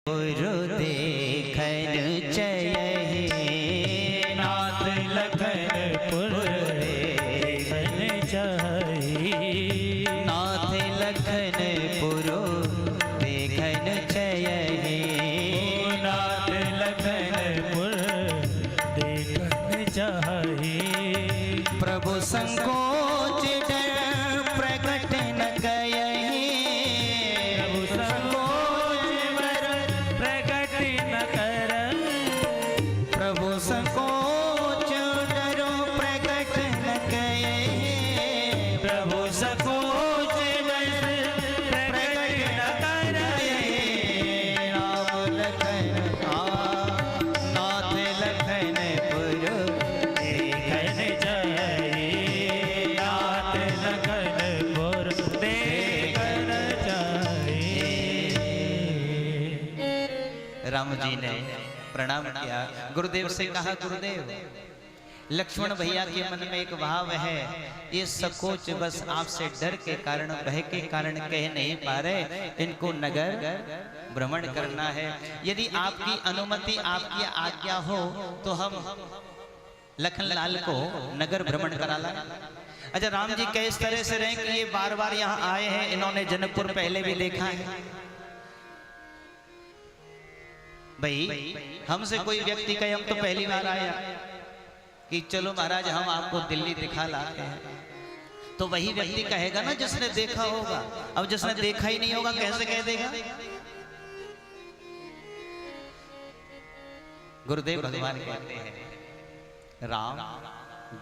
पुरु देखन चयहि नाथ लखन पुरु देखन चयहि नाथ लखन पुरु देखन चयहि नाथ लखन पुरु देखन चयहि प्रभु संकोच डर प्रकट न कयहि प्रभु संकोच डर प्रकट न कर प्रभु संकोच डरो प्रकट न कयहि प्रभु संकोच डर प्रकट न करयहि राम लखन नाथ लखन पुरु देखन चयहि नाथ लखन पुरु देखन चयहि। राम जी ने प्रणाम किया, गुरुदेव से कहा, गुरुदेव लक्ष्मण भैया के मन में एक भाव है, ये सकोच बस आपसे डर के कारण, भय के कारण कह नहीं पा रहे, इनको नगर भ्रमण करना है। यदि आपकी अनुमति, आपकी आज्ञा हो तो हम लखनलाल को नगर भ्रमण करा लाएं। अच्छा, राम जी के इस तरह से रहे कि ये बार बार यहाँ आए हैं, इन्होंने जनकपुर पहले भी देखा है। भाई हमसे कोई व्यक्ति कहे हम तो पहली बार आया कि चलो महाराज हम आपको दिल्ली दिखा लाते हैं, तो वही व्यक्ति कहेगा ना जिसने देखा होगा। अब जिसने देखा ही नहीं होगा कैसे कह देगा? गुरुदेव भगवान कहते हैं, राम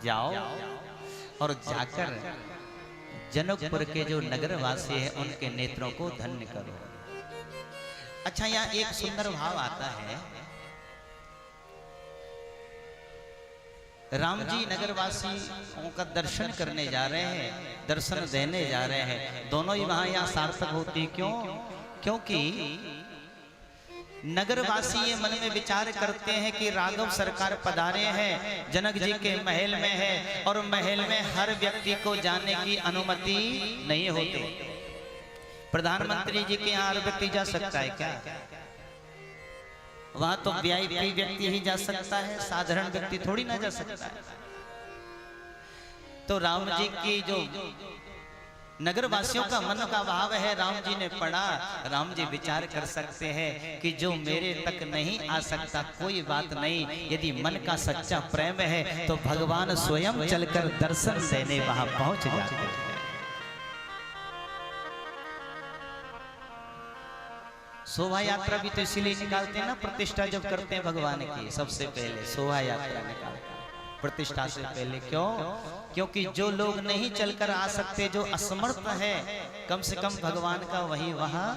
जाओ और जाकर जनकपुर के जो नगरवासी है उनके नेत्रों को धन्य करो। अच्छा, यहाँ एक सुंदर भाव आता है, राम जी नगरवासियों का दर्शन करने जा रहे हैं, दर्शन देने जा रहे हैं, दोनों ही वहां यहाँ सार्थक होती। क्यों? क्योंकि नगरवासी ये मन में विचार करते हैं कि राघव सरकार पधारे हैं, जनक जी के महल में है, और महल में हर व्यक्ति को जाने की अनुमति नहीं होती। प्रधानमंत्री जी के यहाँ हर व्यक्ति जा सकता है क्या? वहां तो वीआईपी व्यक्ति ही जा सकता है, साधारण व्यक्ति थोड़ी ना जा सकता है। तो राम जी की जो नगरवासियों का मन का भाव है, राम जी ने पढ़ा। राम जी विचार कर सकते हैं कि जो मेरे तक नहीं आ सकता कोई बात नहीं, यदि मन का सच्चा प्रेम है तो भगवान स्वयं चलकर दर्शन देने वहां पहुंच जाते हैं। शोभा यात्रा भी तो इसीलिए निकालते हैं ना, प्रतिष्ठा जब करते हैं भगवान की, सबसे पहले शोभा यात्रा निकालते हैं प्रतिष्ठा से पहले। क्यों? क्योंकि जो लोग नहीं चलकर आ सकते, जो असमर्थ है, कम से कम भगवान का वही वहां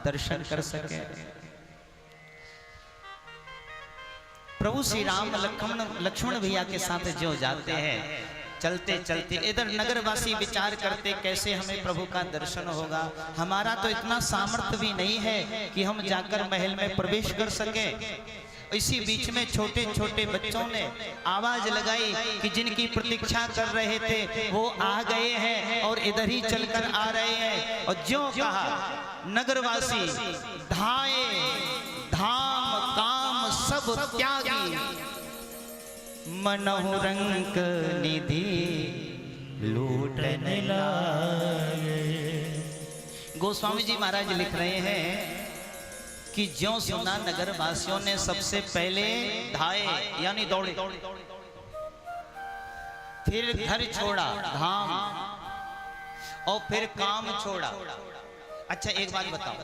दर्शन कर सके। प्रभु श्री राम लक्ष्मण भैया के साथ जो जाते हैं, चलते चलते इधर नगरवासी विचार करते कैसे हमें प्रभु का दर्शन होगा। हमारा तो इतना सामर्थ्य भी नहीं है कि हम जाकर महल में प्रवेश कर सके। इसी बीच में छोटे छोटे बच्चों ने आवाज लगाई कि जिनकी प्रतीक्षा कर रहे थे वो आ गए हैं और इधर ही चलकर आ रहे हैं। और ज्यों कहा नगरवासी धाए धाम काम सब त्यागी, मनहु रंक निधि लूटन लागे। गोस्वामी जी महाराज लिख रहे हैं कि ज्यों सुना नगरवासियों ने सबसे पहले धाए यानी दौड़े, फिर घर छोड़ा धाम, और फिर काम छोड़ा। अच्छा एक बात बताओ,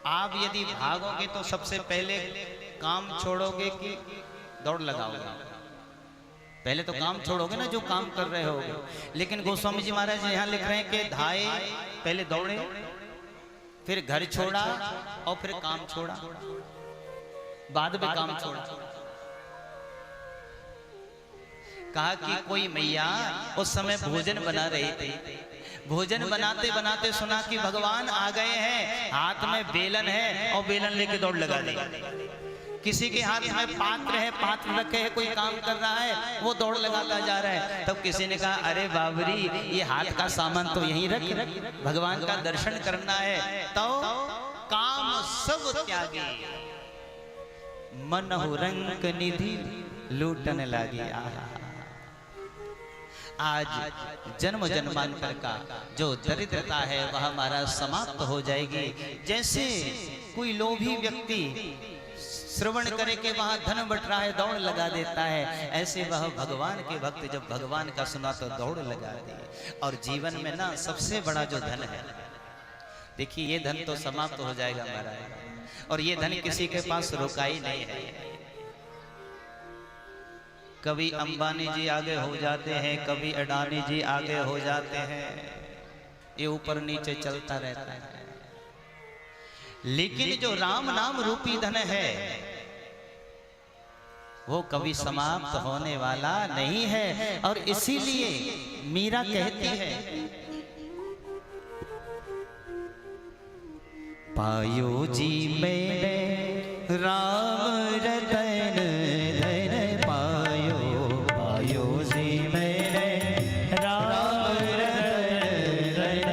आप यदि भागोगे तो सबसे पहले काम छोड़ोगे कि दौड़ लगाओगे? पहले तो काम छोड़ोगे ना, जो काम कर रहे होगे। लेकिन गोस्वामी जी महाराज यहाँ लिख रहे हैं कि धाए पहले दौड़े, फिर घर छोड़ा और फिर काम छोड़ा, बाद में काम छोड़ा। कहा कि कोई मैया उस समय भोजन बना रही थी, भोजन बनाते बनाते सुना कि भगवान आ गए हैं, हाथ में बेलन है और बेलन लेके दौड़ लगा दी किसी के हाथ में पात्र है, पात्र रखे है, कोई काम कर रहा है, वो दौड़ लगाता जा रहा है। तब किसी ने कहा अरे बाबरी, ये हाथ का सामान तो यहीं रख, भगवान का दर्शन करना है। तो काम सब त्यागी, मन हो रंग निधि लूटन लागी। आज जन्म जन्मांतर का जो दरिद्रता है वह हमारा समाप्त हो जाएगी। जैसे कोई लोभी व्यक्ति श्रवण करे के वहां धन बट रहा है, दौड़ लगा देता है, ऐसे वह भगवान के भक्त जब भगवान का सुना तो दौड़ लगा दी। और जीवन में ना सबसे बड़ा जो धन है, देखिए ये धन तो समाप्त हो जाएगा महाराज, और ये धन किसी के पास रुका ही नहीं है। कभी अंबानी जी आगे हो जाते हैं, कभी अडानी जी आगे हो जाते हैं, ये ऊपर नीचे चलता रहता है। लेकिन जो राम नाम रूपी धन है वो कभी समाप्त होने वाला नहीं है। और इसीलिए मीरा कहती है, पायो जी मैंने राम रतन धन पायो, पायो जी मैंने राम रतन धन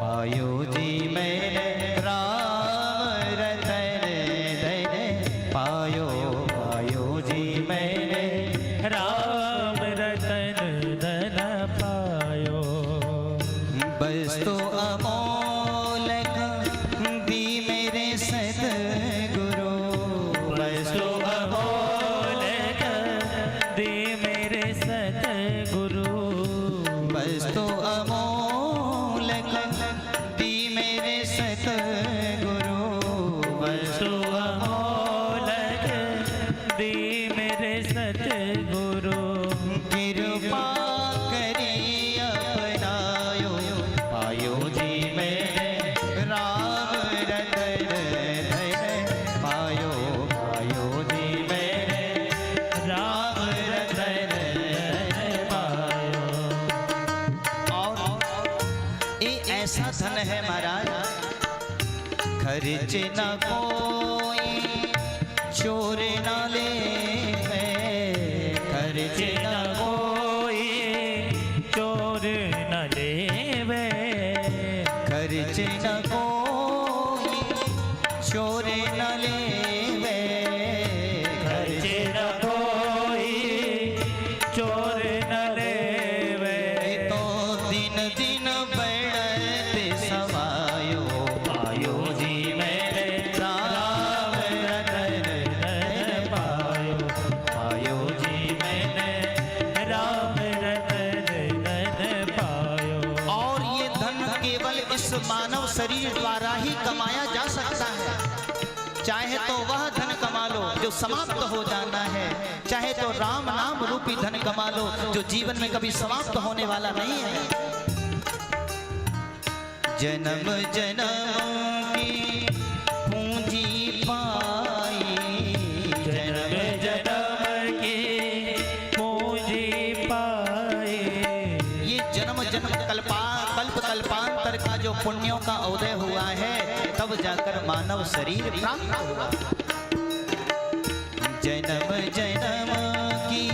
पायो जी मैंने राम रतन धन पायो, पायो जी मैंने राम रतन धन पायो। बस तो अमोलक दी मेरे सतगुरु, बस तो अमोलक दी मेरे सतगुरु, बस तो अमोलक दी मेरे सतगुरु, बस तो अमोलक दी मेरे सतगुरु। कृपा करी अपनायो, पायो जी मैंने राम रतन धन पायो, पायो जी मैंने राम रतन धन पायो। और ये ऐसा धन है महाराज, खर्च न कोई चोर न ले, खर्च न कोई चोर न लेवे, खर्च न कोई चोर न लेवे, खर्च न कोई चोर न लेवे। तो दिन दिन बढ़ते समायो, पायो जी मेरे राम रतन धन पायो, पायो जी मैंने राम रतन धन पायो। और ये धन केवल इस मानव शरीर द्वारा ही कमाया जा सकता है। चाहे तो वह धन कमा लो जो समाप्त हो जाना है, चाहे तो राम नाम रूपी धन कमा लो जो जीवन में कभी समाप्त होने वाला नहीं है। जन्म जन्म की पूंजी पाई, जन्म जन्म की पूंजी पाई। ये जन्म जन्म कल्प कल्पांतर का जो पुण्यों का उदय हुआ है, तब जाकर मानव शरीर प्राप्त हुआ। जन्म जन्म की